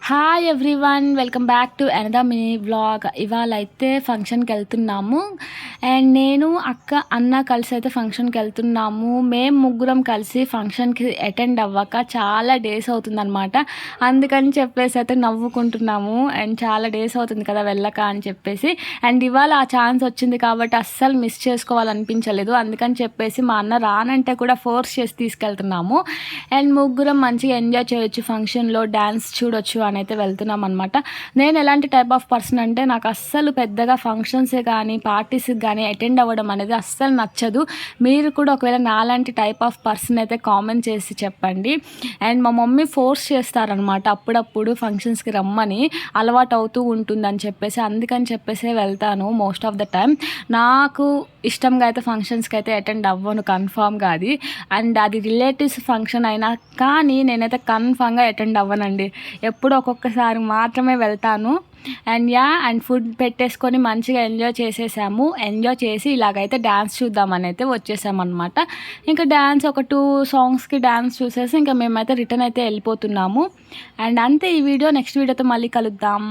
Hi everyone, welcome back to another mini vlog. ఇవాళ అయితే ఫంక్షన్కి వెళ్తున్నాము. అండ్ నేను అన్న కలిసి అయితే ఫంక్షన్కి వెళ్తున్నాము. మేము ముగ్గురం కలిసి ఫంక్షన్కి అటెండ్ అవ్వక చాలా డేస్ అవుతుందన్నమాట. అందుకని చెప్పేసి అయితే నవ్వుకుంటున్నాము. అండ్ చాలా డేస్ అవుతుంది కదా వెళ్ళక అని చెప్పేసి. అండ్ ఇవాళ ఆ ఛాన్స్ వచ్చింది కాబట్టి అస్సలు మిస్ చేసుకోవాలనిపించలేదు. అందుకని చెప్పేసి మా అన్న రానంటే కూడా ఫోర్స్ చేసి తీసుకెళ్తున్నాము. అండ్ ముగ్గురం మంచిగా ఎంజాయ్ చేయొచ్చు, ఫంక్షన్లో డ్యాన్స్ చూడొచ్చు అని అయితే వెళ్తున్నాం అనమాట. నేను ఎలాంటి టైప్ ఆఫ్ పర్సన్ అంటే నాకు అస్సలు పెద్దగా ఫంక్షన్సే కానీ పార్టీస్కి కానీ అటెండ్ అవ్వడం అనేది అస్సలు నచ్చదు. మీరు కూడా ఒకవేళ నాలాంటి టైప్ ఆఫ్ పర్సన్ అయితే కామెంట్ చేసి చెప్పండి. అండ్ మా మమ్మీ ఫోర్స్ చేస్తారనమాట అప్పుడప్పుడు ఫంక్షన్స్కి రమ్మని, అలవాటు అవుతూ ఉంటుందని చెప్పేసి. అందుకని చెప్పేసి వెళ్తాను మోస్ట్ ఆఫ్ ద టైం. నాకు ఇష్టంగా అయితే ఫంక్షన్స్కి అయితే అటెండ్ అవ్వను కన్ఫామ్గా అది. అండ్ అది రిలేటివ్స్ ఫంక్షన్ అయినా కానీ నేనైతే కన్ఫామ్గా అటెండ్ అవ్వనండి. ఎప్పుడో ఒక్కొక్కసారి మాత్రమే వెళ్తాను. అండ్ ఫుడ్ పెట్టేసుకొని మంచిగా ఎంజాయ్ చేసేసాము. ఎంజాయ్ చేసి ఇలాగైతే డ్యాన్స్ చూద్దామని అయితే వచ్చేసామన్నమాట. ఇంకా డ్యాన్స్ ఒక 2 సాంగ్స్కి డ్యాన్స్ చూసేసి ఇంకా మేమైతే రిటర్న్ అయితే వెళ్ళిపోతున్నాము. అండ్ అంతే ఈ వీడియో. నెక్స్ట్ వీడియోతో మళ్ళీ కలుద్దాం.